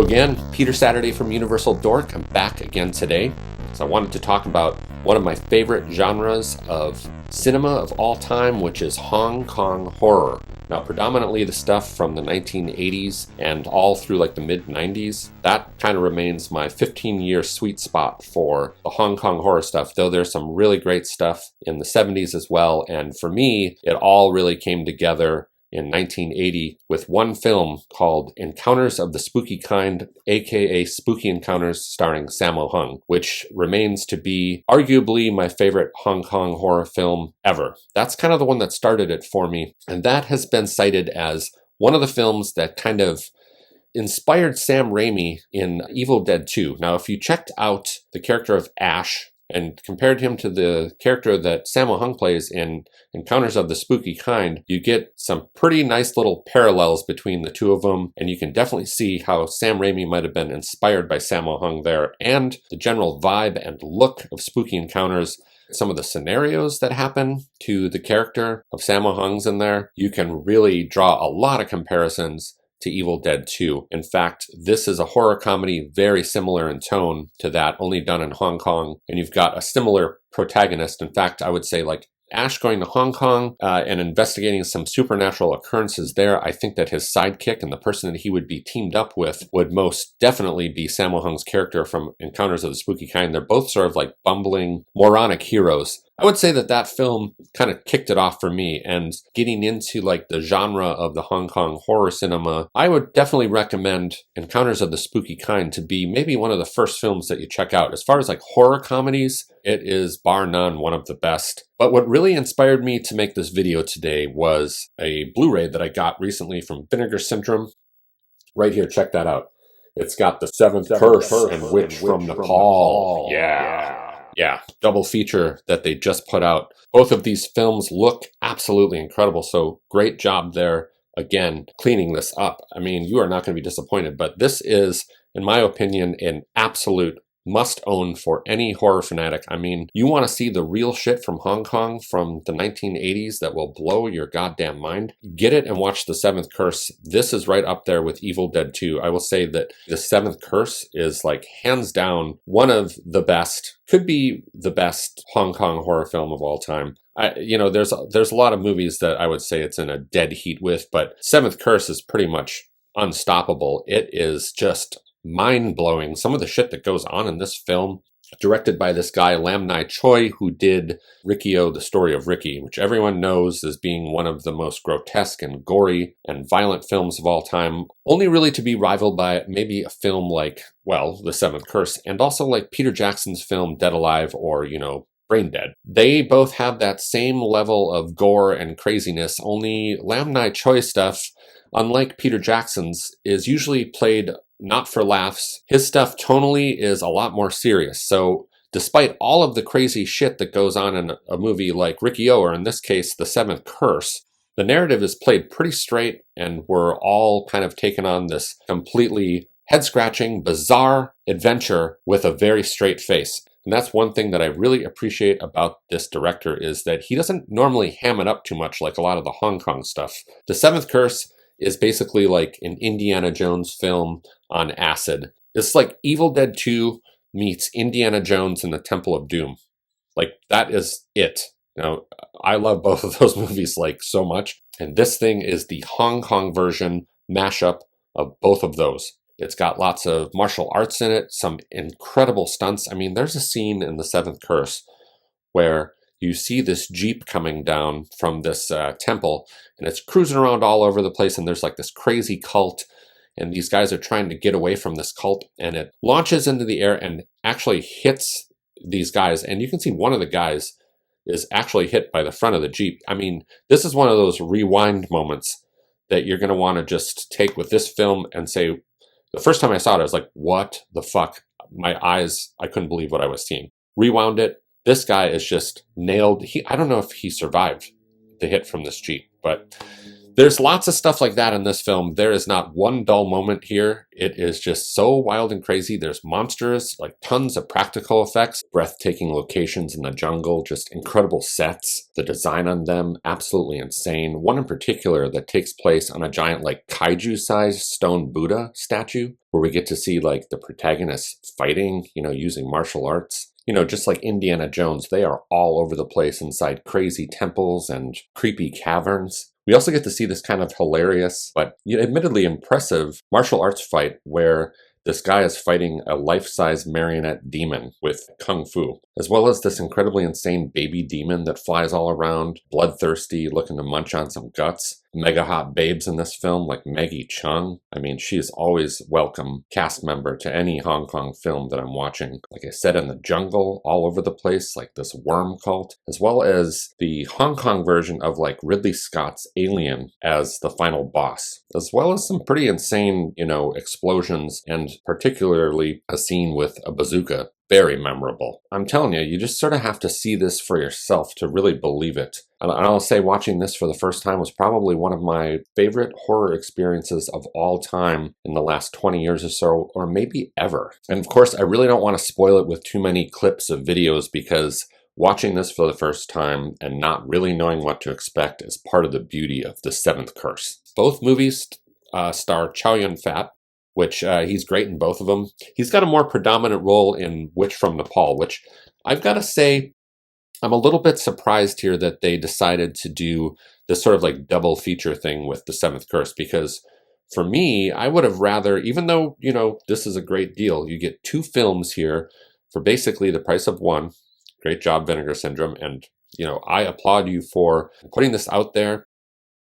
again, Peter Saturday from Universal Dork. I'm back again today. So I wanted to talk about one of my favorite genres of cinema of all time, which is Hong Kong horror. Now, predominantly the stuff from the 1980s and all through like the mid-90s, that kind of remains my 15-year sweet spot for the Hong Kong horror stuff, though there's some really great stuff in the 70s as well. And for me, it all really came together in 1980 with one film called Encounters of the Spooky Kind, aka Spooky Encounters, starring Sammo Hung, which remains to be arguably my favorite Hong Kong horror film ever. That's kind of the one that started it for me, and that has been cited as one of the films that kind of inspired Sam Raimi in Evil Dead 2. Now, if you checked out the character of Ash and compared him to the character that Sammo Hung plays in Encounters of the Spooky Kind, you get some pretty nice little parallels between the two of them, and you can definitely see how Sam Raimi might have been inspired by Sammo Hung there, and the general vibe and look of Spooky Encounters. Some of the scenarios that happen to the character of Sammo Hung's in there, you can really draw a lot of comparisons to Evil Dead 2. In fact, this is a horror comedy very similar in tone to that, only done in Hong Kong, and you've got a similar protagonist. In fact, I would say like Ash going to Hong Kong and investigating some supernatural occurrences there. I think that his sidekick and the person that he would be teamed up with would most definitely be Sammo Hung's character from Encounters of the Spooky Kind. They're both sort of like bumbling, moronic heroes. I would say that that film kind of kicked it off for me, and getting into like the genre of the Hong Kong horror cinema, I would definitely recommend Encounters of the Spooky Kind to be maybe one of the first films that you check out. As far as like horror comedies, it is bar none one of the best. But what really inspired me to make this video today was a Blu-ray that I got recently from Vinegar Syndrome. Right here, check that out. It's got The Seventh Curse and Witch from Nepal. Yeah, double feature that they just put out. Both of these films look absolutely incredible, so great job there, again, cleaning this up. I mean, you are not going to be disappointed, but this is, in my opinion, an absolute must-own for any horror fanatic. I mean, you want to see the real shit from Hong Kong from the 1980s that will blow your goddamn mind? Get it and watch The Seventh Curse. This is right up there with Evil Dead 2. I will say that The Seventh Curse is like hands down one of the best, could be the best Hong Kong horror film of all time. There's a lot of movies that I would say it's in a dead heat with, but Seventh Curse is pretty much unstoppable. It is just mind-blowing. Some of the shit that goes on in this film, directed by this guy Lam Nai Choi, who did Ricki-oh, The Story of Ricki, which everyone knows as being one of the most grotesque and gory and violent films of all time, only really to be rivaled by maybe a film like, well, The Seventh Curse, and also like Peter Jackson's film Dead Alive or, Brain Dead. They both have that same level of gore and craziness, only Lam Nai Choi stuff, unlike Peter Jackson's, is usually played not for laughs. His stuff tonally is a lot more serious. So despite all of the crazy shit that goes on in a movie like Ricki-oh, or in this case, The Seventh Curse, the narrative is played pretty straight, and we're all kind of taken on this completely head-scratching, bizarre adventure with a very straight face. And that's one thing that I really appreciate about this director, is that he doesn't normally ham it up too much like a lot of the Hong Kong stuff. The Seventh Curse is basically like an Indiana Jones film on acid. It's like Evil Dead 2 meets Indiana Jones and the Temple of Doom. Like, that is it. I love both of those movies like so much, and this thing is the Hong Kong version mashup of both of those. It's got lots of martial arts in it, some incredible stunts. I mean, there's a scene in The Seventh Curse where you see this Jeep coming down from this temple, and it's cruising around all over the place, and there's like this crazy cult, and these guys are trying to get away from this cult, and it launches into the air and actually hits these guys, and you can see one of the guys is actually hit by the front of the Jeep. I mean, this is one of those rewind moments that you're going to want to just take with this film and say, the first time I saw it, I was like, what the fuck? My eyes, I couldn't believe what I was seeing. Rewound it. This guy is just nailed. I don't know if he survived the hit from this Jeep, but There's lots of stuff like that in this film. There is not one dull moment here. It is just so wild and crazy. There's monsters, like tons of practical effects, breathtaking locations in the jungle, just incredible sets. The design on them, absolutely insane. One in particular that takes place on a giant, like kaiju-sized stone Buddha statue, where we get to see like the protagonist fighting, using martial arts. Just like Indiana Jones, they are all over the place inside crazy temples and creepy caverns. We also get to see this kind of hilarious, but admittedly impressive martial arts fight where this guy is fighting a life-size marionette demon with kung fu, as well as this incredibly insane baby demon that flies all around, bloodthirsty, looking to munch on some guts. Mega hot babes in this film, like Maggie Cheung. I mean, she is always welcome cast member to any Hong Kong film that I'm watching. Like I said, in the jungle, all over the place, like this worm cult, as well as the Hong Kong version of like Ridley Scott's Alien as the final boss, as well as some pretty insane, explosions, and particularly a scene with a bazooka. Very memorable. I'm telling you, you just sort of have to see this for yourself to really believe it. And I'll say watching this for the first time was probably one of my favorite horror experiences of all time in the last 20 years or so, or maybe ever. And of course, I really don't want to spoil it with too many clips of videos because watching this for the first time and not really knowing what to expect is part of the beauty of The Seventh Curse. Both movies star Chow Yun-fat, which he's great in both of them. He's got a more predominant role in Witch from Nepal, which I've got to say, I'm a little bit surprised here that they decided to do this sort of like double feature thing with The Seventh Curse, because for me, I would have rather, even though, this is a great deal, you get 2 films here for basically the price of one. Great job, Vinegar Syndrome. And, I applaud you for putting this out there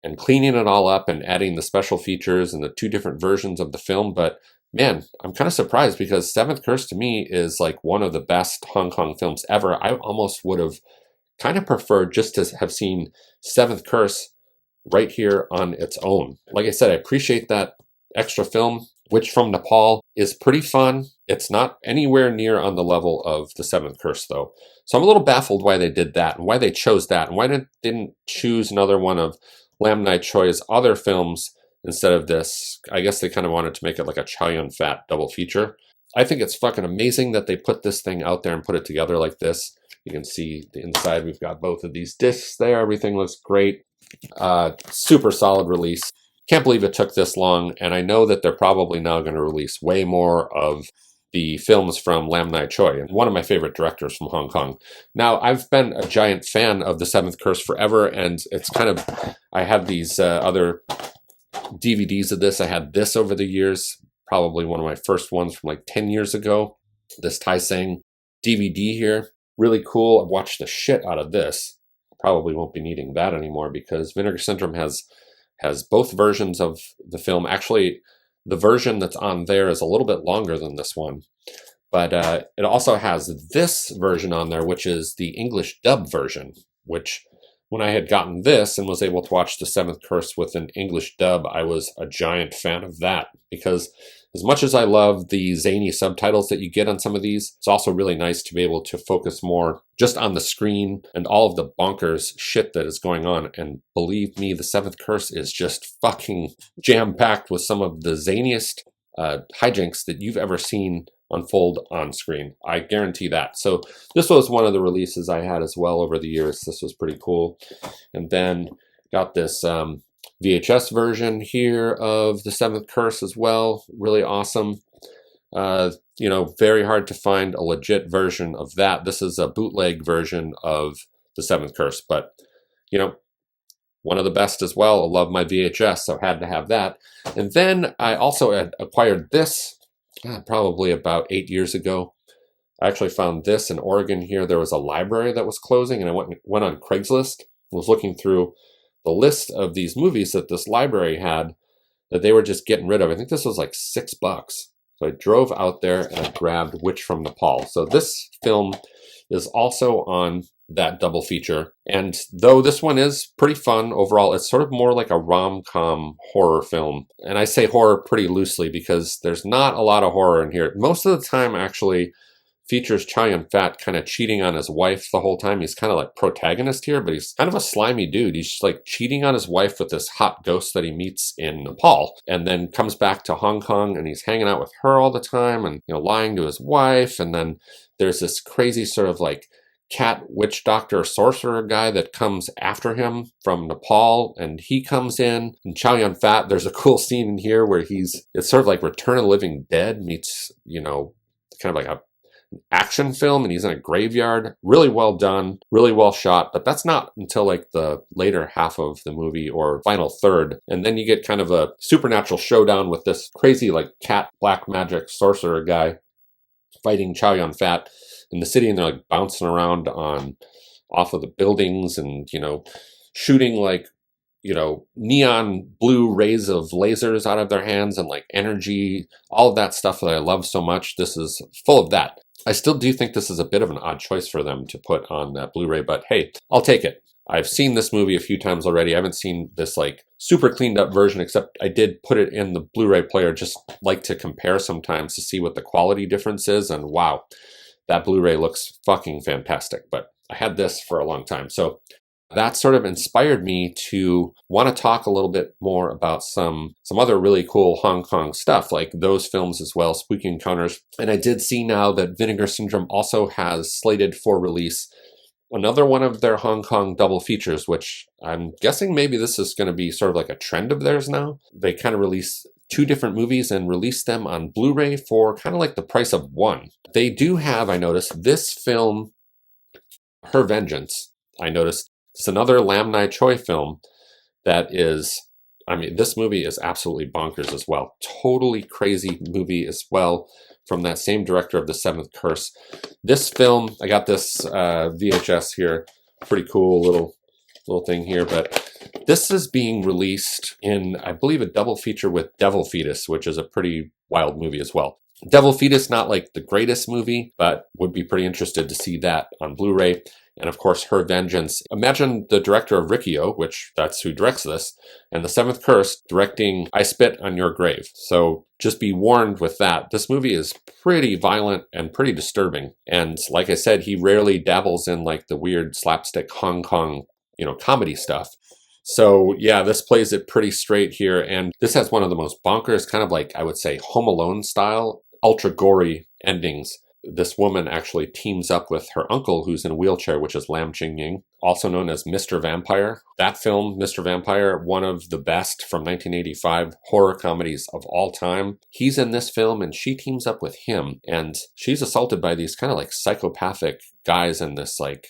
and cleaning it all up and adding the special features and the 2 different versions of the film. But man, I'm kind of surprised because Seventh Curse to me is like one of the best Hong Kong films ever. I almost would have kind of preferred just to have seen Seventh Curse right here on its own. Like I said, I appreciate that extra film. Witch from Nepal is pretty fun. It's not anywhere near on the level of The Seventh Curse, though. So I'm a little baffled why they did that and why they chose that and why they didn't choose another one of Lam Nai Choi's other films instead of this. I guess they kind of wanted to make it like a Chow Yun-fat double feature. I think it's fucking amazing that they put this thing out there and put it together like this. You can see the inside. We've got both of these discs there. Everything looks great. Super solid release. Can't believe it took this long, and I know that they're probably now going to release way more of the films from Lam Nai Choi, one of my favorite directors from Hong Kong. Now, I've been a giant fan of The Seventh Curse forever, and it's kind of, I have these other DVDs of this. I had this over the years, probably one of my first ones from like 10 years ago. This Tai Seng DVD here, really cool. I've watched the shit out of this. Probably won't be needing that anymore because Vinegar Syndrome has both versions of the film. Actually, the version that's on there is a little bit longer than this one, but it also has this version on there, which is the English dub version, which when I had gotten this and was able to watch The Seventh Curse with an English dub, I was a giant fan of that because as much as I love the zany subtitles that you get on some of these, it's also really nice to be able to focus more just on the screen and all of the bonkers shit that is going on. And believe me, The Seventh Curse is just fucking jam-packed with some of the zaniest hijinks that you've ever seen unfold on screen. I guarantee that. So this was one of the releases I had as well over the years. This was pretty cool. And then got this VHS version here of The Seventh Curse as well. Really awesome. Very hard to find a legit version of that. This is a bootleg version of The Seventh Curse, but one of the best as well. I love my VHS, so had to have that. And then I also had acquired this probably about 8 years ago. I actually found this in Oregon here. There was a library that was closing, and I went on Craigslist, was looking through the list of these movies that this library had that they were just getting rid of. I think this was like $6. So I drove out there and I grabbed Witch from Nepal. So this film is also on that double feature. And though this one is pretty fun overall, it's sort of more like a rom-com horror film. And I say horror pretty loosely because there's not a lot of horror in here. Most of the time, actually, features Chow Yun-fat kind of cheating on his wife the whole time. He's kind of like protagonist here, but he's kind of a slimy dude. He's just like cheating on his wife with this hot ghost that he meets in Nepal, and then comes back to Hong Kong, and he's hanging out with her all the time, and lying to his wife. And then there's this crazy sort of like cat witch doctor sorcerer guy that comes after him from Nepal, and he comes in, and Chow Yun-fat, there's a cool scene in here where it's sort of like Return of the Living Dead meets, kind of like a action film, and he's in a graveyard. Really well done, really well shot, but that's not until like the later half of the movie or final third. And then you get kind of a supernatural showdown with this crazy like cat black magic sorcerer guy fighting Chow Yun-fat in the city, and they're like bouncing around off of the buildings and shooting like neon blue rays of lasers out of their hands and like energy, all of that stuff that I love so much. This is full of that. I still do think this is a bit of an odd choice for them to put on that Blu-ray, but hey, I'll take it. I've seen this movie a few times already. I haven't seen this like super cleaned up version, except I did put it in the Blu-ray player, just like to compare sometimes to see what the quality difference is. And wow, that Blu-ray looks fucking fantastic. But I had this for a long time. So that sort of inspired me to want to talk a little bit more about some other really cool Hong Kong stuff, like those films as well, Spooky Encounters. And I did see now that Vinegar Syndrome also has slated for release another one of their Hong Kong double features, which I'm guessing maybe this is going to be sort of like a trend of theirs now. They kind of release two different movies and release them on Blu-ray for kind of like the price of one. They do have, I noticed, this film, Her Vengeance, I noticed. It's another Lam Nai Choi film that is, this movie is absolutely bonkers as well. Totally crazy movie as well, from that same director of The Seventh Curse. This film, I got this VHS here, pretty cool little thing here, but this is being released in, I believe, a double feature with Devil Fetus, which is a pretty wild movie as well. Devil Fetus, not like the greatest movie, but would be pretty interested to see that on Blu-ray. And of course, Her Vengeance. Imagine the director of Ricki-oh, which that's who directs this, and The Seventh Curse directing I Spit on Your Grave. So just be warned with that. This movie is pretty violent and pretty disturbing. And like I said, he rarely dabbles in like the weird slapstick Hong Kong, comedy stuff. So yeah, this plays it pretty straight here. And this has one of the most bonkers, kind of like, I would say, Home Alone style, ultra gory endings. This woman actually teams up with her uncle, who's in a wheelchair, which is Lam Ching-ying, also known as Mr. Vampire. That film, Mr. Vampire, one of the best from 1985 horror comedies of all time. He's in this film, and she teams up with him, and she's assaulted by these kind of like psychopathic guys in this like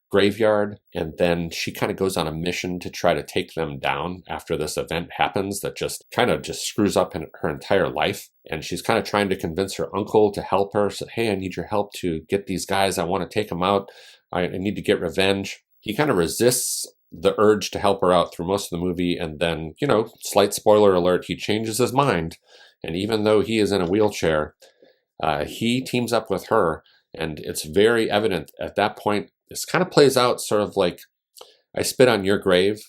graveyard, and then she kind of goes on a mission to try to take them down after this event happens that just screws up her entire life. And she's kind of trying to convince her uncle to help her. So, hey, I need your help to get these guys. I want to take them out. I need to get revenge. He kind of resists the urge to help her out through most of the movie. And then, slight spoiler alert, he changes his mind. And even though he is in a wheelchair, he teams up with her. And it's very evident at that point. This kind of plays out sort of like I Spit on Your Grave,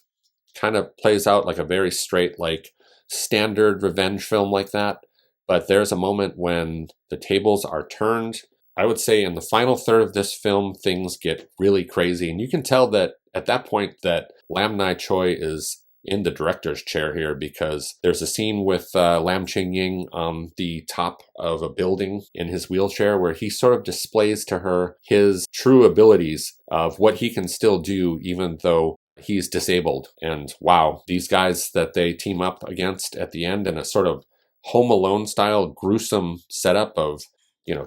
kind of plays out like a very straight, like standard revenge film like that. But there's a moment when the tables are turned. I would say in the final third of this film, things get really crazy. And you can tell that at that point that Lam Nai Choi is in the director's chair here, because there's a scene with Lam Ching-ying on the top of a building in his wheelchair where he sort of displays to her his true abilities of what he can still do even though he's disabled. And wow, these guys that they team up against at the end in a sort of Home Alone style gruesome setup of,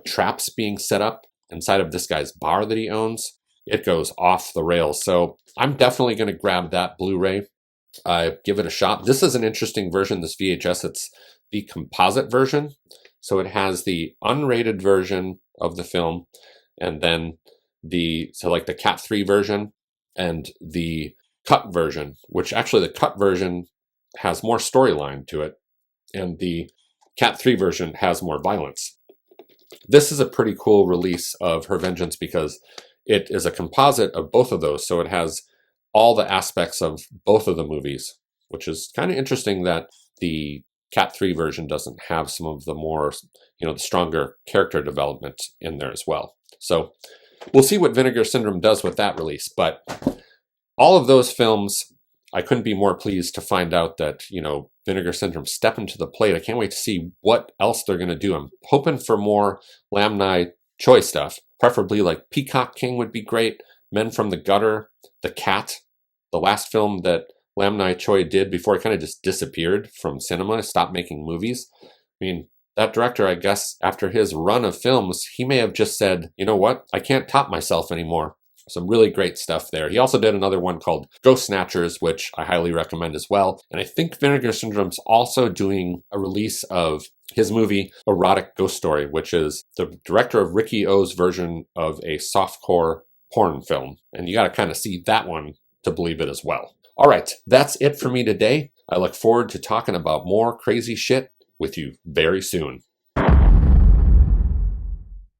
traps being set up inside of this guy's bar that he owns, it goes off the rails. So I'm definitely going to grab that Blu-ray. Give it a shot. This is an interesting version, this VHS. It's the composite version. So it has the unrated version of the film, and then the Cat 3 version and the cut version, which actually the cut version has more storyline to it, and the Cat 3 version has more violence. This is a pretty cool release of Her Vengeance because it is a composite of both of those. So it has all the aspects of both of the movies, which is kind of interesting that the Cat 3 version doesn't have some of the more, the stronger character development in there as well. So we'll see what Vinegar Syndrome does with that release. But all of those films, I couldn't be more pleased to find out that, Vinegar Syndrome stepping to the plate. I can't wait to see what else they're going to do. I'm hoping for more Lam Nai Choi stuff, preferably like Peacock King would be great. Men from the Gutter, The Cat, the last film that Lam Nai Choi did before he kind of just disappeared from cinema, stopped making movies. I mean, that director, I guess, after his run of films, he may have just said, you know what, I can't top myself anymore. Some really great stuff there. He also did another one called Ghost Snatchers, which I highly recommend as well. And I think Vinegar Syndrome's also doing a release of his movie Erotic Ghost Story, which is the director of Ricki-oh's version of a softcore porn film. And you got to kind of see that one to believe it as well. All right, that's it for me today. I look forward to talking about more crazy shit with you very soon.